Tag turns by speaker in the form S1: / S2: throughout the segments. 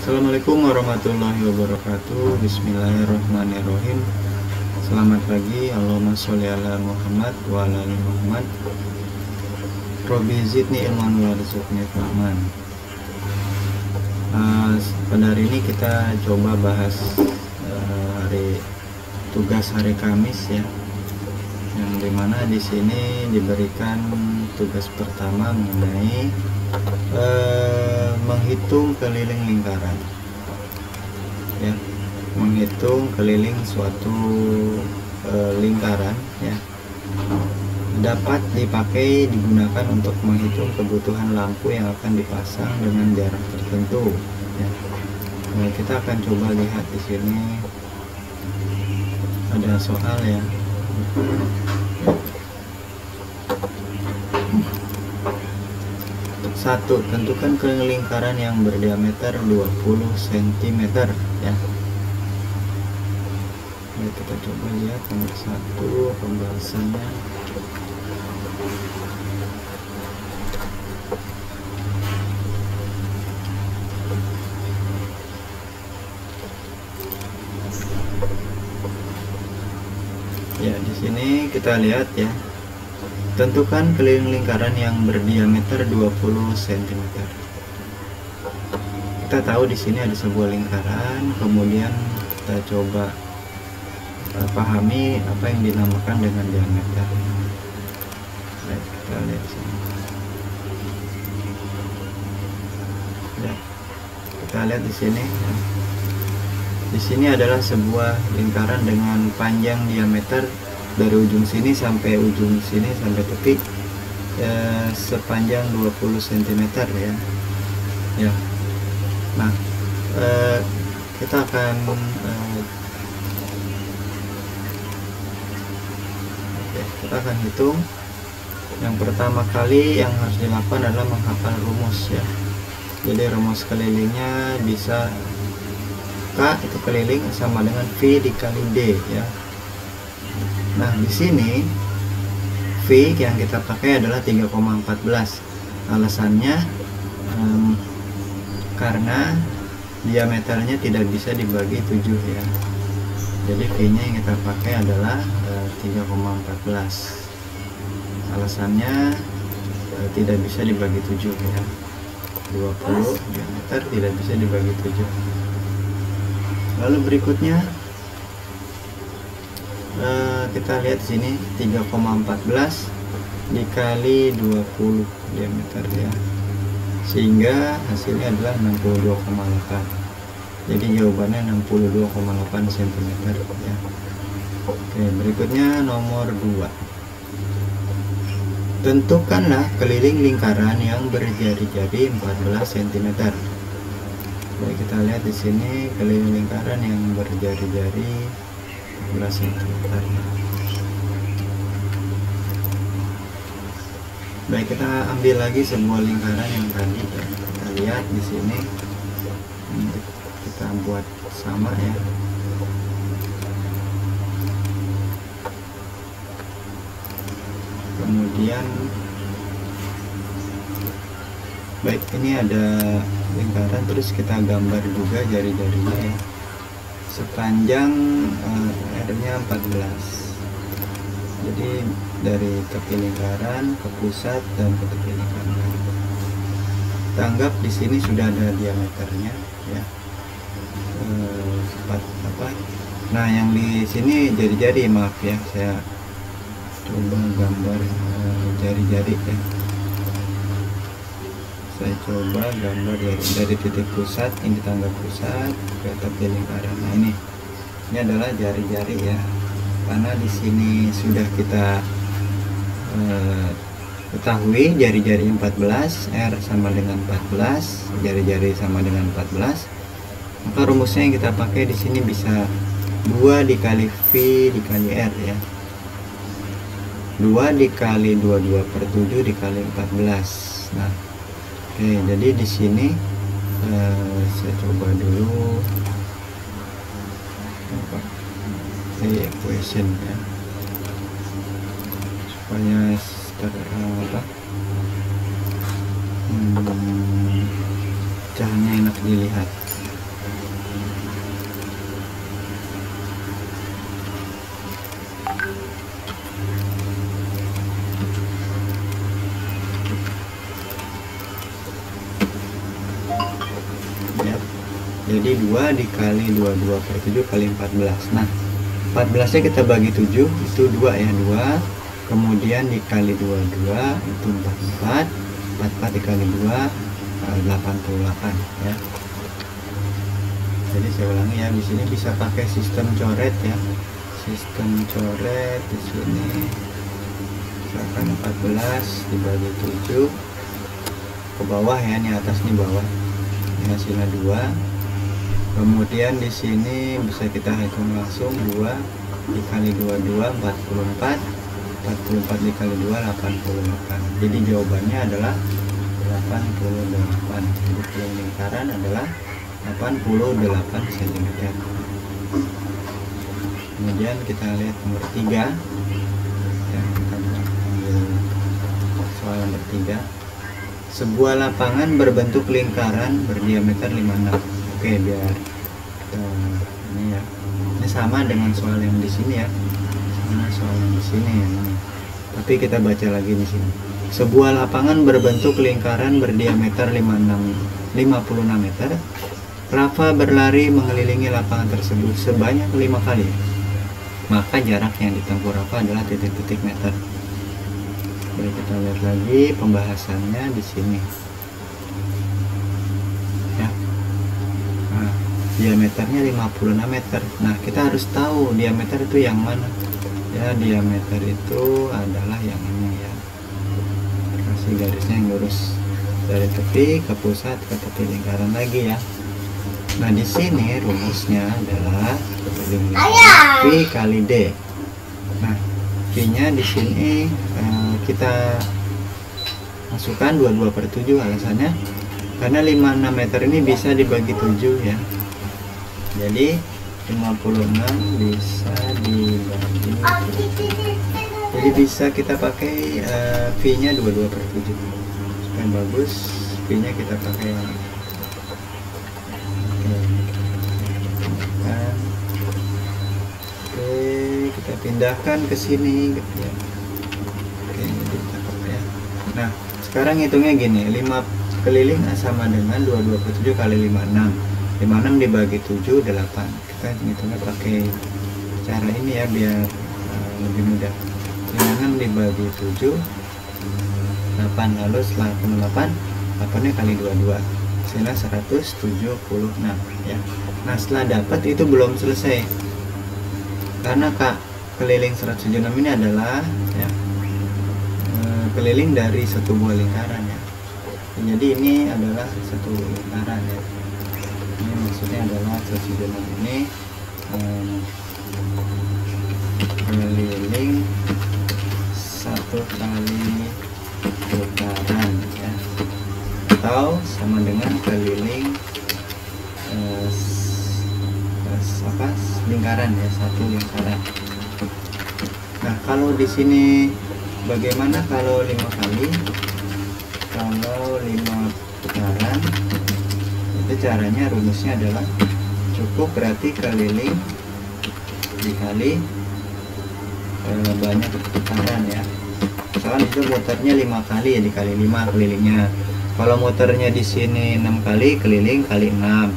S1: Assalamualaikum warahmatullahi wabarakatuh. Bismillahirrahmanirrahim. Selamat pagi. Allahumma sholli ala Muhammad wa ala ali Muhammad. Robbi zidni ilman warzuqni fahman. Pada hari ini kita coba bahas tugas hari Kamis ya. Yang dimana di sini diberikan tugas pertama mengenai menghitung keliling lingkaran ya, menghitung keliling suatu lingkaran ya, dapat digunakan untuk menghitung kebutuhan lampu yang akan dipasang dengan jarak tertentu ya. Nah, kita akan coba lihat di sini ada soal ya. Satu, tentukan keliling lingkaran yang berdiameter 20 cm ya. Mari kita coba lihat nomor 1 pembahasannya. Ya, di sini kita lihat ya. Tentukan keliling lingkaran yang berdiameter 20 cm. Kita tahu di sini ada sebuah lingkaran, kemudian kita coba pahami apa yang dinamakan dengan diameter. Baik, kita lihat sini. Ya, kita lihat di sini. Ya. Di sini adalah sebuah lingkaran dengan panjang diameter dari ujung sini sampai ujung sini sampai tepi sepanjang 20 cm ya. Ya. Nah, kita akan hitung. Yang pertama kali yang harus dilakukan adalah menghafal rumus ya. Jadi rumus kelilingnya bisa K itu keliling sama dengan V dikali D ya. Nah, di sini V yang kita pakai adalah 3,14. Alasannya karena diameternya tidak bisa dibagi 7 ya. Jadi V-nya yang kita pakai adalah 3,14. Alasannya tidak bisa dibagi 7 ya. 20 diameter tidak bisa dibagi 7. Lalu berikutnya kita lihat sini 3,14 dikali 20 diameter ya, sehingga hasilnya adalah 62,8. jadi jawabannya 62,8 cm ya. Oke, berikutnya nomor 2. Tentukanlah keliling lingkaran yang berjari-jari 14 cm. Baik, kita lihat di sini keliling lingkaran yang berjari-jari 14 cm. Baik, kita ambil lagi sebuah lingkaran yang tadi ya. Kita lihat di sini. Kita buat sama ya. Kemudian baik, ini ada lingkaran, terus kita gambar juga jari-jarinya ya. Sepanjang R-nya 14. Jadi dari tepi lingkaran ke pusat dan ke tepi lingkaran. Kita anggap di sini sudah ada diameternya ya. Nah, yang di sini jari-jari, maaf ya, saya coba gambar jari-jari ya. Saya coba gambar dari titik pusat, ini kita anggap pusat, ke tepi lingkaran. Nah, ini adalah jari-jari ya, karena di sini sudah kita ketahui jari-jari 14, R sama dengan 14, jari-jari sama dengan 14. Maka rumusnya yang kita pakai di sini bisa 2 dikali V dikali R ya. 2 dikali 22 per 7 dikali 14. Nah, oke, jadi di sini saya coba dulu equation ya, supaya caranya enak dilihat. ya. Jadi 2 dikali 22 per 7 kali 14. Nah 14 nya kita bagi 7 itu 2 ya, 2 kemudian dikali 22 itu 44, 44 dikali 2 88 ya. Jadi saya ulangi ya, di sini bisa pakai sistem coret ya. Sistem coret di sini misalkan 14 dibagi 7 ke bawah ya, ini atas nih bawah. Ini hasilnya 2. Kemudian di sini bisa kita hitung langsung, 2 dikali 22 44, 44 dikali 2 88. Jadi jawabannya adalah 88. Jadi keliling lingkaran adalah 88 cm. Kemudian kita lihat nomor 3 ya, kita ambil soal nomor 3. Sebuah lapangan berbentuk lingkaran berdiameter 56. Oke, biar ini ya, ini sama dengan soal yang di sini ya, sama soal yang di sini ya ini. Tapi kita baca lagi di sini. Sebuah lapangan berbentuk lingkaran berdiameter 56 meter. Rafa berlari mengelilingi lapangan tersebut sebanyak 5 kali. Maka jarak yang ditempuh Rafa adalah titik-titik meter. Jadi kita lihat lagi pembahasannya di sini. Ya. Nah, diameternya 56 meter. Nah, kita harus tahu diameter itu yang mana. Ya, diameter itu adalah yang ini ya. Kasih garisnya yang lurus dari tepi ke pusat ke tepi lingkaran lagi ya. Nah, di sini rumusnya adalah V kali D. Nah, V-nya di sini kita masukkan 22 per 7, alasannya karena 56 meter ini bisa dibagi 7 ya. Jadi 56 bisa dibagi 7. Jadi bisa kita pakai V-nya 22 per 7. Supaya bagus, V-nya kita pakai yang kita pindahkan ke sini gitu ya. Oke, jadi cakep ya. Nah, sekarang hitungnya gini, 5 keliling sama dengan 22 per 7 kali 56. 56 dibagi 7 8. Kita hitungnya pakai cara ini ya biar lebih mudah. 56 dibagi 7 8, lalu setelah 8 8-nya kali 22 hasilnya 176 ya. Nah, setelah dapat itu belum selesai karena keliling 176 ini adalah ya, keliling dari satu buah lingkaran ya. Jadi ini adalah satu lingkaran ya. Ini maksudnya adalah 176 ini keliling satu kali putaran ya, atau sama dengan keliling lingkaran ya, satu lingkaran. Nah, kalau di sini bagaimana kalau 5 kali? Kalau 5 putaran itu caranya, rumusnya adalah cukup berarti keliling dikali banyak putaran ya. Misalkan itu muternya 5 kali ya, dikali 5 kelilingnya. Kalau muternya di sini 6 kali, keliling kali 6.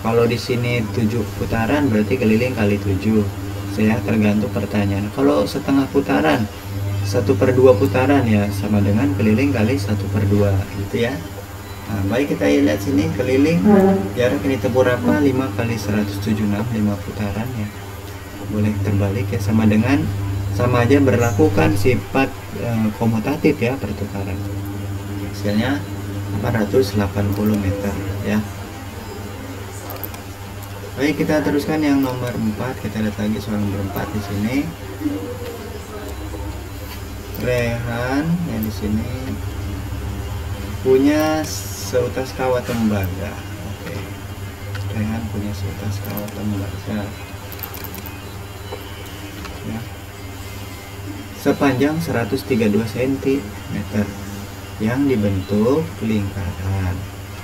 S1: Kalau di sini 7 putaran berarti keliling kali 7. Saya tergantung pertanyaan. Kalau setengah putaran, 1/2 putaran ya sama dengan keliling kali 1/2 gitu ya. Nah, baik kita lihat sini keliling jarak ini tempuh Rafa 5 kali 176, 5 putaran ya. Boleh terbalik ya, sama dengan sama aja berlakukan sifat komutatif ya, pertukaran. Hasilnya 480 meter ya. Baik, kita teruskan yang nomor 4. Kita lihat lagi soal nomor 4 di sini. Rehan yang di sini punya seutas kawat tembaga. Oke. Rehan punya seutas kawat tembaga. Ya. Sepanjang 132 cm yang dibentuk lingkaran.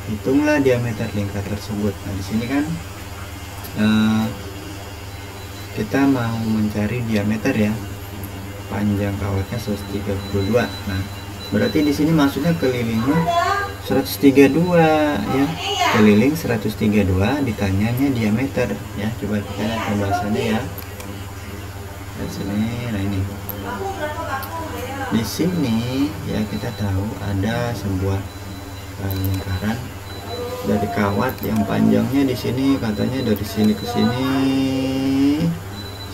S1: Hitunglah diameter lingkar tersebut. Nah, di sini kan kita mau mencari diameter ya, panjang kawatnya 132. Nah, berarti di sini maksudnya kelilingnya 132 ya, keliling 132, ditanyanya diameter ya. Coba kita lihat pembahasannya ya. Di sini, nah ini di sini ya, kita tahu ada sebuah lingkaran dari kawat yang panjangnya di sini katanya dari sini ke sini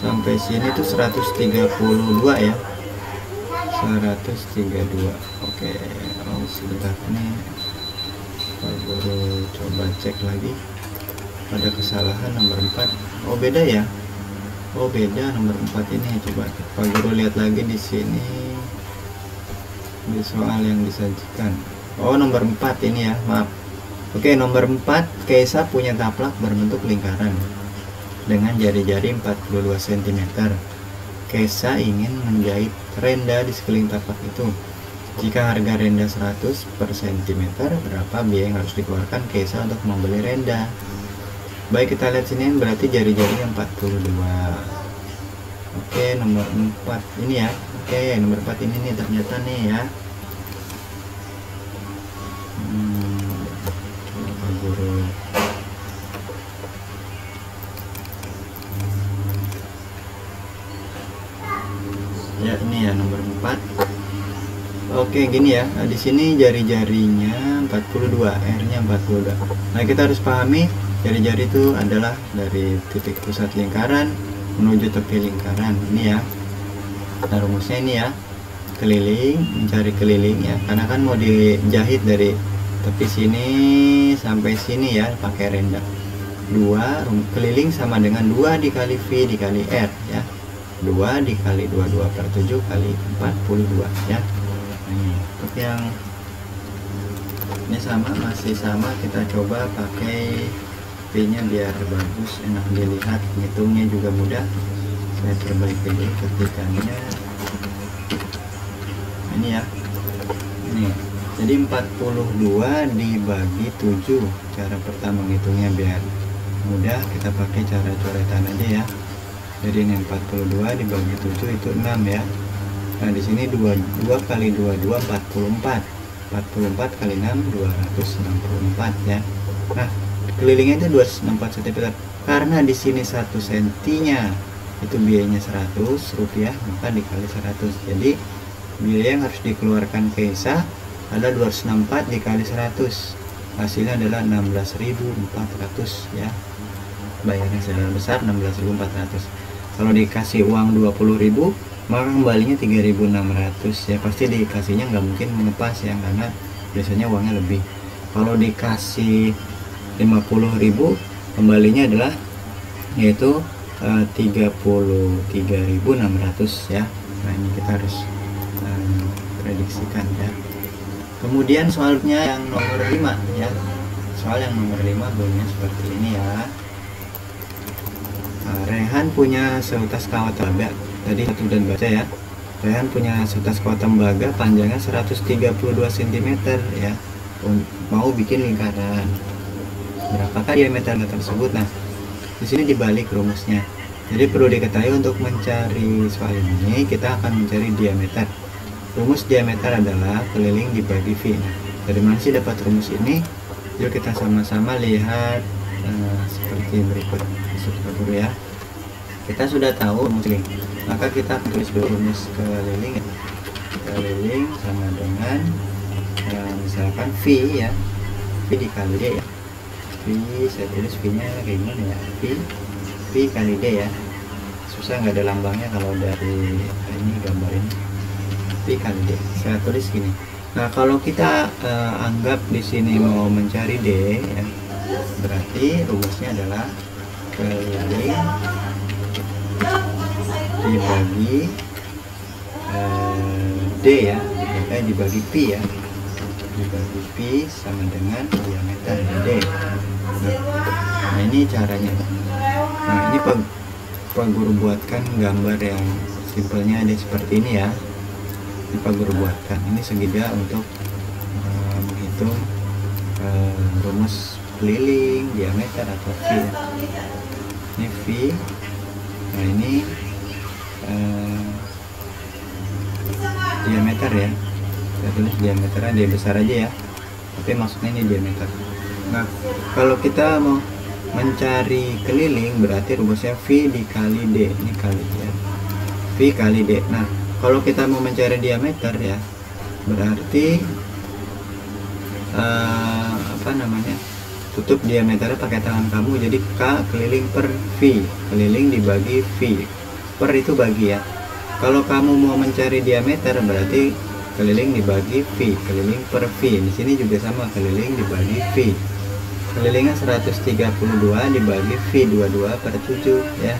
S1: sampai sini tuh 132 ya, 132. Oke, sebentar nih Pak Guru coba cek lagi, ada kesalahan nomor 4. Oh beda ya, oh beda nomor 4 ini. Coba Pak Guru lihat lagi di sini di soal yang disajikan. Oh nomor 4 ini ya, maaf. Oke, nomor 4, Kaisa punya taplak berbentuk lingkaran dengan jari-jari 42 cm. Kaisa ingin menjahit renda di sekeliling taplak itu. Jika harga renda 100 per cm, berapa biaya yang harus dikeluarkan Kaisa untuk membeli renda? Baik, kita lihat sini berarti jari-jari yang 42. Oke, nomor 4 ini ya. Oke, nomor 4 ini nih ternyata nih ya. Coba Guru ya, ini ya nomor 4. Oke, gini ya. Nah, di sini jari-jarinya 42, R-nya 42. Nah, kita harus pahami jari-jari itu adalah dari titik pusat lingkaran menuju tepi lingkaran. Ini ya. Nah, rumusnya ini ya. Keliling, mencari keliling ya. Karena kan mau dijahit dari tepi sini sampai sini ya, pakai renda. 2 keliling sama dengan 2 dikali V dikali R ya. 2 dikali 22 per 7 kali 42 ya. Untuk yang ini sama, masih sama, kita coba pakai V nya biar bagus, enak dilihat, ngitungnya juga mudah. Saya perbaiki ketikannya ini ya. Ini jadi 42 dibagi 7. Cara pertama ngitungnya biar mudah, kita pakai cara coretan aja ya. Jadi ini 42 dibagi 7 itu 6 ya. Nah di sini 2 kali 22 44. 44 kali 6 264 ya. Nah kelilingnya itu 264 cm. Karena di sini 1 sentinya itu biayanya 100 rupiah, maka dikali 100. Jadi biaya yang harus dikeluarkan Kaisa ada 264 dikali 100. Hasilnya adalah 16.400 ya. Bayarnya secara besar 16.400. Kalau dikasih uang 20.000, maka kembalinya 3.600 ya. Pasti dikasihnya nggak mungkin mengepas ya, karena biasanya uangnya lebih. Kalau dikasih 50.000, kembalinya adalah yaitu 33.600 ya. Nah ini kita harus prediksikan ya. Kemudian soalnya yang nomor 5 ya. Soal yang nomor 5 bunyinya seperti ini ya. Rehan punya seutas kawat tembaga. Tadi satu dan baca ya. Rehan punya seutas kawat tembaga panjangnya 132 cm ya. Mau bikin lingkaran. Berapakah diameter tersebut? Nah, di sini dibalik rumusnya. Jadi perlu diketahui untuk mencari soal ini kita akan mencari diameter. Rumus diameter adalah keliling dibagi V. Nah, dari mana sih dapat rumus ini? Yuk kita sama-sama lihat seperti berikut. Guru ya, kita sudah tahu rumus keliling, maka kita tulis dulu rumus keliling ya. Keliling sama dengan misalkan V ya, V dikali D ya. V, saya tulis V nya kayak gimana ya, V kali D ya. Susah, nggak ada lambangnya kalau dari ini gambar ini. V kali D, saya tulis gini. Nah kalau kita anggap di sini mau mencari D ya, berarti rumusnya adalah keliling dibagi D ya, dibagi Pi ya, dibagi Pi sama dengan diameter D. Nah ini caranya. Nah ini Pak Guru buatkan gambar yang simpelnya ada seperti ini ya. Ini Pak Guru buatkan, ini segitiga untuk menghitung rumus keliling, diameter atau V ya. Ini V. Nah ini diameter ya. Kita tulis diameternya D besar aja ya. tapi maksudnya ini diameter. Nah, kalau kita mau mencari keliling berarti rumusnya V dikali D, ini kali ya, V kali D. Nah, kalau kita mau mencari diameter ya, berarti apa namanya, tutup diameternya pakai tangan kamu, jadi K keliling per V, keliling dibagi V, per itu bagi ya. Kalau kamu mau mencari diameter berarti keliling dibagi V, keliling per V. Di sini juga sama, keliling dibagi V. Kelilingnya 132 dibagi V 22 per 7 ya.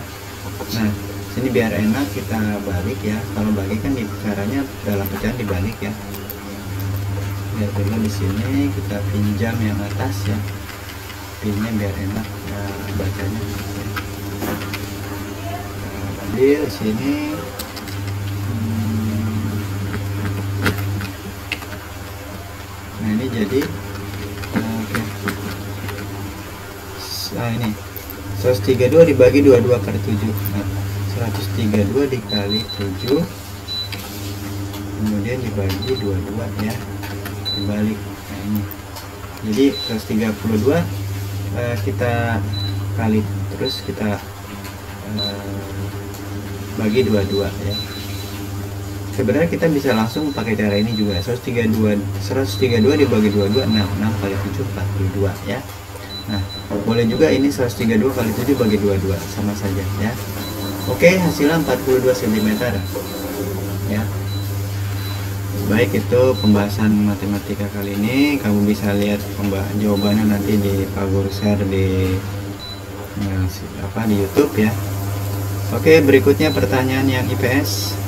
S1: Nah, sini biar enak kita balik ya. Kalau bagi kan caranya dalam pecahan dibalik ya. Biar dulu di sini kita pinjam yang atas ya, pinnya biar enak ya, bacanya. Ambil sini. Nah ini jadi oke. Nah ini 132 dibagi 22 per 7. Nah, 132 dikali 7 kemudian dibagi 22 ya, dibalik. Nah ini jadi 132 kita kali terus kita bagi 22 ya. Sebenarnya kita bisa langsung pakai cara ini juga. 132 dibagi 22, 6 kali 7 42 ya. Nah, boleh juga ini 132 kali 7 bagi 22, sama saja ya. Oke, hasilnya 42 cm ya. Baik, itu pembahasan matematika kali ini. Kamu bisa lihat jawabannya nanti di Pak Guru share di YouTube ya. Oke, berikutnya pertanyaan yang IPS.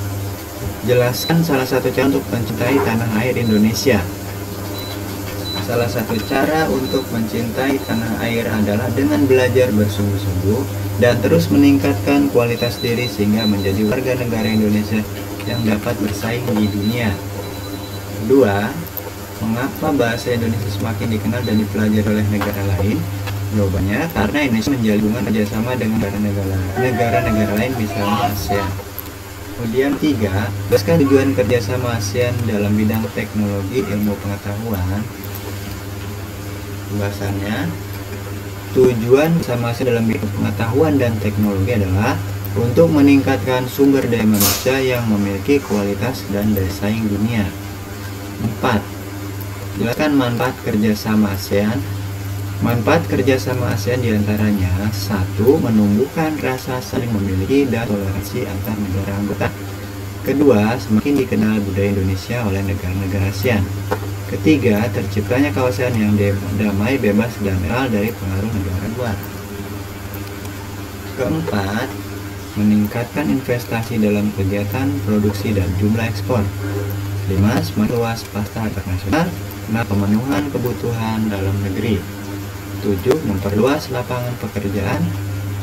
S1: Jelaskan salah satu cara untuk mencintai tanah air Indonesia. Salah satu cara untuk mencintai tanah air adalah dengan belajar bersungguh-sungguh dan terus meningkatkan kualitas diri sehingga menjadi warga negara Indonesia yang dapat bersaing di dunia. Kedua, mengapa bahasa Indonesia semakin dikenal dan dipelajari oleh negara lain? Jawabannya, karena Indonesia menjalin hubungan kerjasama dengan negara-negara lain, misalnya ASEAN. Kemudian 3, jelaskan tujuan kerjasama ASEAN dalam bidang teknologi ilmu pengetahuan. Pembahasannya, tujuan kerjasama ASEAN dalam bidang pengetahuan dan teknologi adalah untuk meningkatkan sumber daya manusia yang memiliki kualitas dan daya saing dunia. 4, jelaskan manfaat kerjasama ASEAN. Manfaat kerjasama ASEAN diantaranya 1. Menumbuhkan rasa saling memiliki dan toleransi antar negara anggota. Kedua, semakin dikenal budaya Indonesia oleh negara-negara ASEAN. Ketiga, terciptanya kawasan yang damai, bebas, dan netral dari pengaruh negara luar. Keempat, meningkatkan investasi dalam kegiatan produksi dan jumlah ekspor. 5. Semakin luas pasar internasional karena pemenuhan kebutuhan dalam negeri. 7. Memperluas lapangan pekerjaan.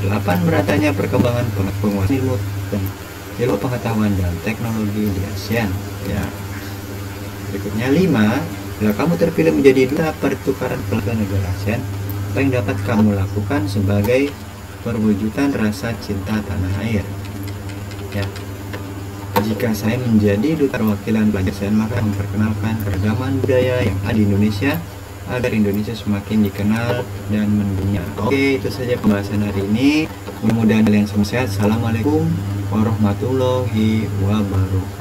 S1: 8. Meratanya perkembangan penguasaan ilmu dan ilmu pengetahuan dan teknologi di ASEAN ya. Berikutnya 5. Bila kamu terpilih menjadi duta pertukaran pelajar negara ASEAN, apa yang dapat kamu lakukan sebagai perwujudan rasa cinta tanah air ya. Jika saya menjadi duta perwakilan pelajar ASEAN, maka memperkenalkan keragaman budaya yang ada di Indonesia agar Indonesia semakin dikenal dan mendunia. Oke, itu saja pembahasan hari ini. Mudah-mudahan kalian semua sehat. Assalamualaikum warahmatullahi wabarakatuh.